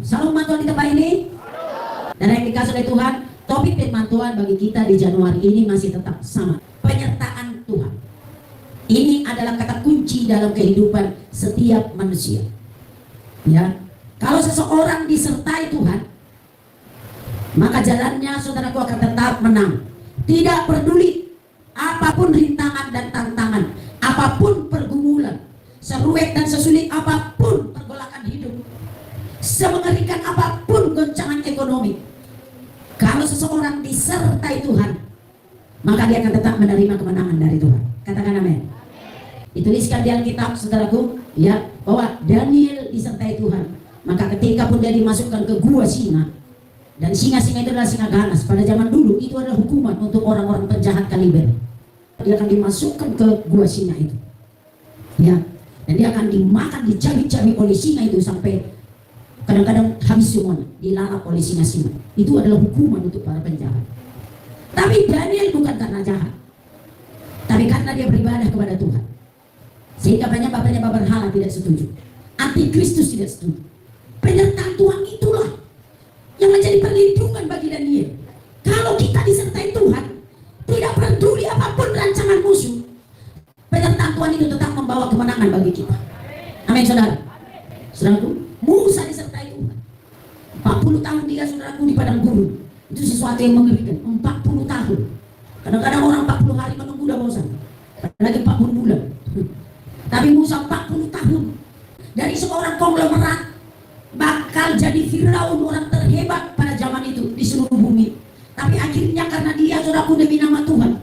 Salam Tuhan di tempat ini. Dan yang dikasih oleh Tuhan, topik firman Tuhan bagi kita di Januari ini masih tetap sama. Penyertaan Tuhan. Ini adalah kata kunci dalam kehidupan setiap manusia. Ya, kalau seseorang disertai Tuhan, maka jalannya saudaraku akan tetap menang. Tidak peduli apapun rintangan dan tantangan, apapun pergumulan, seruek dan sesulit apapun pergolakan hidup, semengerikan apapun goncangan ekonomi. Kalau seseorang disertai Tuhan, maka dia akan tetap menerima kemenangan dari Tuhan. Katakan amin. Dituliskan di Alkitab saudaraku, ya, bahwa Daniel disertai Tuhan. Maka ketika pun dia dimasukkan ke gua singa, dan singa-singa itu adalah singa ganas. Pada zaman dulu itu adalah hukuman untuk orang-orang penjahat kaliber. Dia akan dimasukkan ke gua singa itu, ya, dan dia akan dimakan, dicabik-cabik oleh singa itu sampai kadang-kadang habis semuanya, dilalap oleh singa-singa. Itu adalah hukuman untuk para penjahat. Tapi Daniel bukan karena jahat, tapi karena dia beribadah kepada Tuhan. Sehingga penyembah-penyembah berhala tidak setuju, antikristus tidak setuju. Penyertaan Tuhan itulah yang menjadi perlindungan bagi Daniel. Kalau kita disertai Tuhan, tidak peduli apapun rancangan musuh, penyertaan Tuhan itu tetap membawa kemenangan bagi kita. Amin saudara. Saudaraku, Musa disertai Tuhan. 40 tahun dia saudaraku di padang gurun. Itu sesuatu yang mengerikan. 40 tahun. Kadang-kadang orang 40 hari menunggu udah bosan. Lagi 40 bulan. Tapi Musa 40 tahun. Dari seorang konglomerat bakal jadi Firaun, orang terhebat pada zaman itu di seluruh bumi. Tapi akhirnya karena dia saudaraku demi nama Tuhan,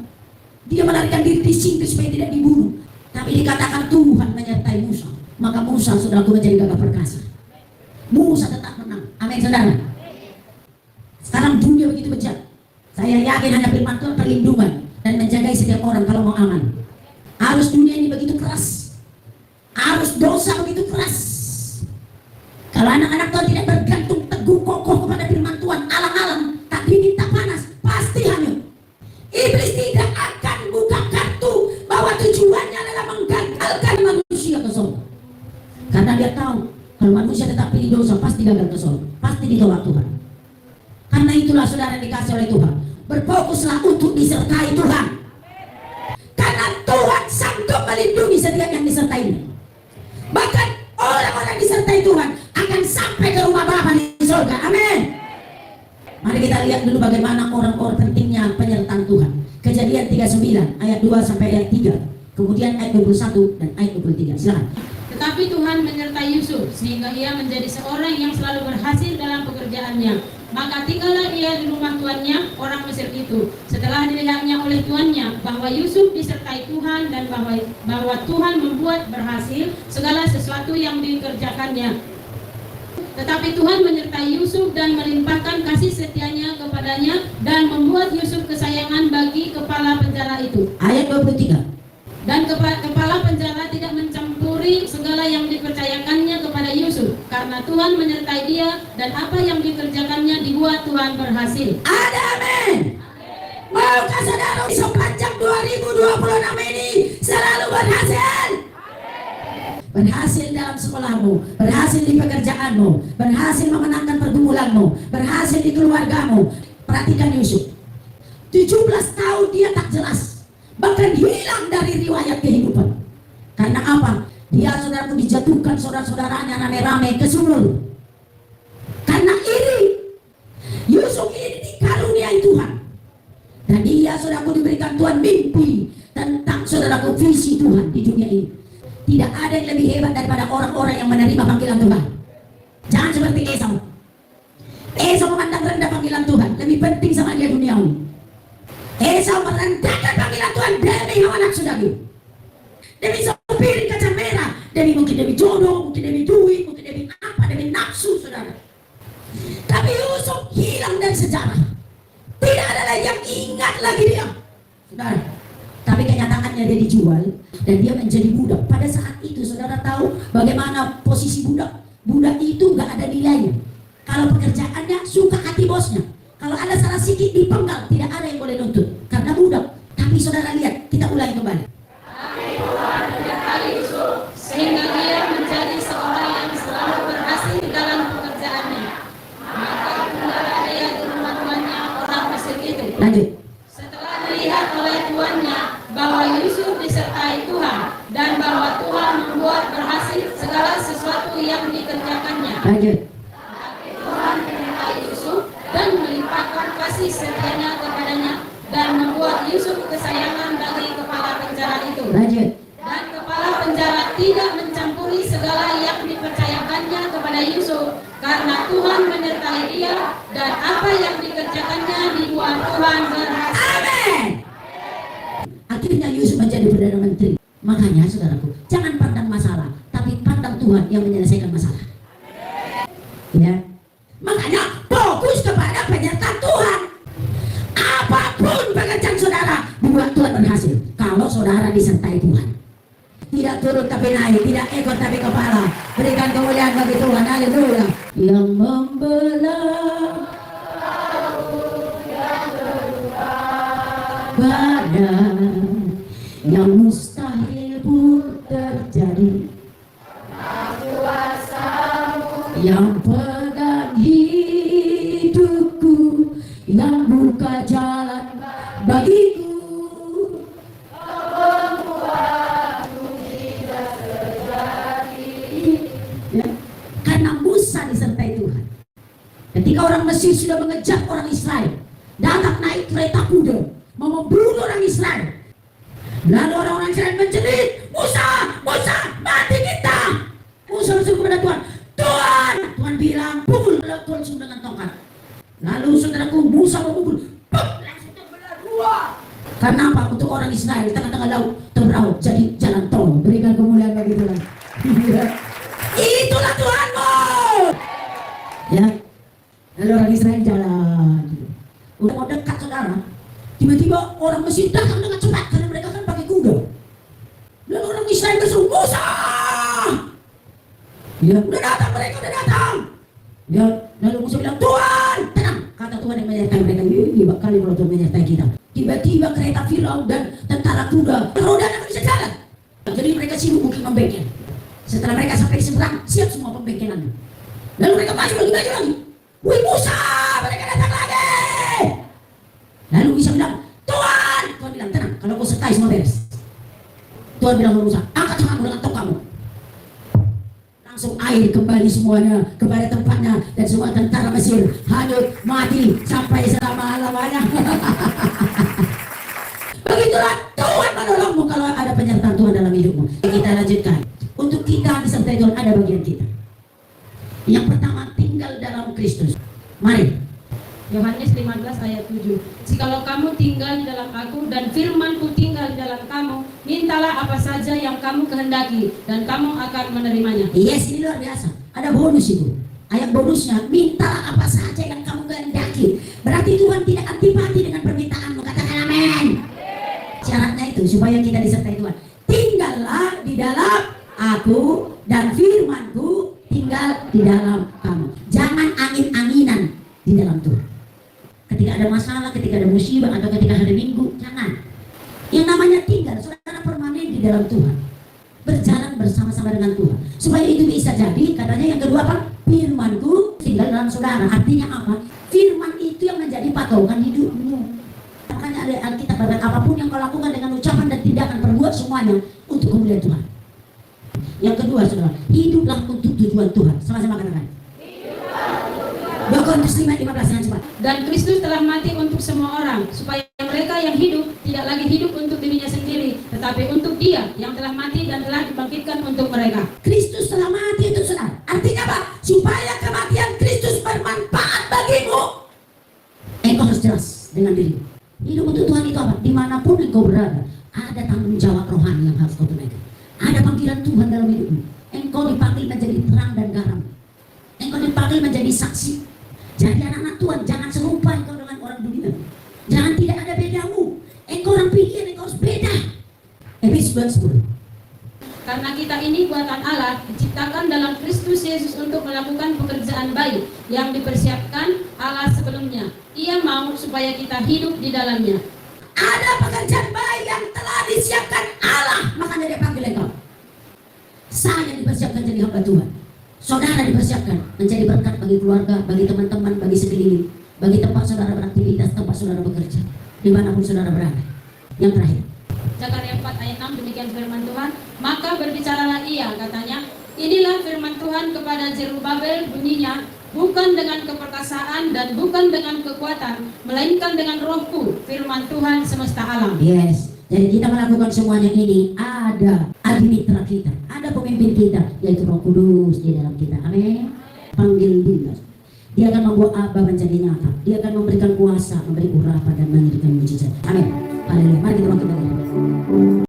dia melarikan diri disingkir supaya tidak dibunuh. Tapi dikatakan Tuhan menyertai Musa, maka Musa saudaraku menjadi gagah perkasa. Musa tetap menang. Amin saudara. Sekarang dunia begitu bejat. Saya yakin hanya firman Tuhan perlindungan dan menjaga setiap orang kalau mau aman. Arus dunia ini begitu keras. Arus dosa begitu keras. Kalau anak-anak Tuhan tidak bergantung teguh kokoh kepada firman Tuhan, alang-alang tak dingin tak panas, pasti hanyut. Iblis tidak akan buka kartu bahwa tujuannya adalah menggagalkan manusia ke surga. Karena dia tahu kalau manusia tetap pilih dosa pasti gagal ke surga, pasti ditolak Tuhan. Karena itulah saudara dikasih oleh Tuhan, berfokuslah untuk disertai Tuhan. Karena Tuhan sanggup melindungi setiap yang disertainya. Bahkan orang-orang disertai Tuhan akan sampai ke rumah Bapa di surga. Amin. Mari kita lihat dulu bagaimana orang-orang pentingnya penyertaan Tuhan. Kejadian 39 ayat 2 sampai ayat 3. Kemudian ayat 21 dan ayat 23. Silakan. Tetapi Tuhan menyertai Yusuf sehingga ia menjadi seorang yang selalu berhasil dalam pekerjaannya. Maka tinggallah ia di rumah tuannya, orang Mesir itu. Setelah dilihatnya oleh tuannya bahwa Yusuf disertai Tuhan dan bahwa Tuhan membuat berhasil segala sesuatu yang dikerjakannya. Tetapi Tuhan menyertai Yusuf dan melimpahkan kasih setianya kepadanya dan membuat Yusuf kesayangan bagi kepala penjara itu. Ayat 23. Dan kepala penjara tidak mencampuri segala yang dipercayakannya kepada Yusuf, karena Tuhan menyertai dia dan apa yang dikerjakannya dibuat Tuhan berhasil. Ada amin. Maukah saudara sepanjang 2026 ini selalu berhasil? Berhasil dalam sekolahmu, berhasil di pekerjaanmu, berhasil memenangkan pergumulanmu, berhasil di keluargamu. Perhatikan Yusuf, 17 tahun dia tak jelas, bahkan hilang dari riwayat kehidupan. Karena apa? Dia saudaraku dijatuhkan saudara-saudaranya rame-rame ke sumur. Karena iri. Yusuf ini dikaruniai Tuhan. Dan dia saudaraku diberikan Tuhan mimpi tentang saudaraku visi Tuhan di dunia ini. Tidak ada yang lebih hebat daripada orang-orang yang menerima panggilan Tuhan. Jangan seperti Esau. Esau memandang rendah panggilan Tuhan, lebih penting sama dia duniawi. Esau merendahkan panggilan Tuhan demi hawa nafsu daging, demi sopir kaca merah, mungkin demi jodoh, mungkin demi duit, mungkin demi apa, demi nafsu saudara. Tapi Yusuf hilang dari sejarah. Tidak ada lagi yang ingat lagi dia, saudara. Tapi kenyataannya dia dijual dan dia menjadi budak. Pada saat itu saudara tahu bagaimana posisi budak. Budak itu gak ada nilainya. Kalau pekerjaannya suka hati bosnya. Kalau ada salah sedikit dipenggal, tidak ada yang boleh nuntut karena budak. Tapi saudara lihat, kita ulangi kembali. Tapi Tuhan menyertai Yusuf sehingga ia menjadi seorang yang selalu berhasil dalam pekerjaannya. kasih setianya kepadanya dan membuat Yusuf kesayangan bagi kepala penjara itu. Lanjut. Dan kepala penjara tidak mencampuri segala yang dipercayakannya kepada Yusuf, karena Tuhan menyertai dia dan apa yang dikerjakannya dibuat Tuhan berhasil. Amin. Akhirnya Yusuf menjadi Perdana Menteri. Makanya saudaraku, jangan pandang masalah, tapi pandang Tuhan yang menyelesaikan masalah. Ya. Makanya fokus kepada penyertaan Tuhan. Apapun pekerjaan saudara, dibuat Tuhan berhasil. Kalau saudara disertai Tuhan. Tidak turun tapi naik, tidak ekor tapi kepala. Berikan kemuliaan bagi Tuhan. Haleluya. Yang membelah badan, yang mustahil pun terjadi, yang pegang hidupku, yang buka jalan bagiku. Ya, karena Musa disertai Tuhan. Ketika orang Mesir sudah mengejar orang Israel, datang naik kereta kuda mau membunuh orang Israel. Lalu orang-orang Israel menjerit, Musa, Musa, mati kita. Musa berseru kepada Tuhan, Tuhan. Tuhan bilang, pukul. Lalu Tuhan langsung dengan tongkat. Lalu saudaraku, Musa memukul, langsung terbelah dua. Karena apa? Untuk orang Israel tengah-tengah laut terbelah jadi jalan tol. Berikan kemuliaan bagi Tuhan. Itulah Tuhanmu. Ya. Lalu orang Israel jalan. Udah mau dekat saudara, tiba-tiba orang Mesir datang dengan cepat karena mereka kan pakai kuda. Lalu orang Israel berseru, Musa. Ya, udah datang mereka, udah datang. Ya, lalu Musa bilang, Tuhan, tenang. Kata Tuhan yang menyertai mereka, ini kali kalau Tuhan menyertai kita. Tiba-tiba kereta Firaun dan tentara kuda roda tidak bisa jalan. Jadi mereka sibuk mungkin membengkel. Setelah mereka sampai di seberang, siap semua pembengkelan. Lalu mereka maju lagi. Wih Musa, mereka datang lagi. Lalu Musa bilang, Tuhan. Tuhan bilang, tenang, kalau kau sertai semua beres. Tuhan bilang kepada Musa, angkat tanganmu dengan tongkatmu. Langsung air kembali semuanya kepada tempatnya, dan semua tentara Mesir hanyut mati sampai selama-lamanya. Begitulah Tuhan menolongmu kalau ada penyertaan Tuhan dalam hidupmu. Kita lanjutkan. Untuk kita disertai Tuhan ada bagian kita. Yang pertama, tinggal dalam Kristus. Mari. Yohanes 15 ayat 7. Jikalau kamu tinggal di dalam aku dan firmanku tinggal di dalam kamu, mintalah apa saja yang kamu kehendaki dan kamu akan menerimanya. Yes, ini luar biasa. Ada bonus itu. Ayat bonusnya, mintalah apa saja yang kamu kehendaki. Berarti Tuhan tidak antipati dengan permintaanmu. Katakan amin. Syaratnya itu supaya kita disertai Tuhan. Tinggallah di dalam aku dan firmanku tinggal di dalam kamu. Jangan angin-anginan di dalam Tuhan. Ketika ada masalah, ketika ada musibah, atau ketika hari Minggu, jangan. Yang namanya tinggal, saudara permanen di dalam Tuhan. Berjalan bersama-sama dengan Tuhan. Supaya itu bisa jadi, katanya yang kedua apa? Firmanku tinggal dalam saudara. Artinya apa? Firman itu yang menjadi patokan hidupmu. Makanya ada Alkitab, apapun yang kau lakukan dengan ucapan dan tindakan, perbuat semuanya untuk kemuliaan Tuhan. Yang kedua saudara, hiduplah untuk tujuan Tuhan. Sama-sama katakan. 2 Korintus 5:15 dengan cepat. Dan Kristus telah mati untuk semua orang, supaya mereka yang hidup tidak lagi hidup untuk dirinya sendiri, tetapi untuk Dia yang telah mati dan telah dibangkitkan untuk mereka. Kristus telah mati untuk saudara. Artinya apa? Supaya kematian Kristus bermanfaat bagimu. Engkau harus jelas dengan dirimu. Hidup untuk Tuhan itu apa? Dimanapun engkau berada, ada tanggung jawab rohani yang harus kau tunaikan. Ada panggilan Tuhan dalam hidupmu. Engkau dipanggil menjadi terang dan garam. Engkau dipanggil menjadi saksi. Jadi anak-anak Tuhan, jangan serupa engkau dengan orang dunia. Jangan tidak ada bedamu. Engkau orang pikir, engkau harus beda. Efesus 10. Karena kita ini buatan Allah, diciptakan dalam Kristus Yesus untuk melakukan pekerjaan baik yang dipersiapkan Allah sebelumnya. Ia mau supaya kita hidup di dalamnya. Ada pekerjaan baik yang telah disiapkan Allah, makanya dia panggil engkau. Saya dipersiapkan jadi hamba Tuhan. Saudara dipersiapkan menjadi berkat bagi keluarga, bagi teman-teman, bagi sekeliling, bagi tempat saudara beraktivitas, tempat saudara bekerja, dimanapun saudara berada. Yang terakhir, Zakaria 4 ayat 6, demikian firman Tuhan. Maka berbicaralah ia, katanya, inilah firman Tuhan kepada Zerubabel bunyinya, bukan dengan keperkasaan dan bukan dengan kekuatan, melainkan dengan Rohku, firman Tuhan semesta alam. Yes. Jadi kita melakukan semuanya ini, ada adimitra kita, ada pemimpin kita, yaitu Roh Kudus di dalam kita. Amin. Panggil dia. Dia akan membuat apa menjadi nyata. Dia akan memberikan kuasa, memberi urapan dan memberikan mujizat. Amin. Haleluya. Mari kita bangkit.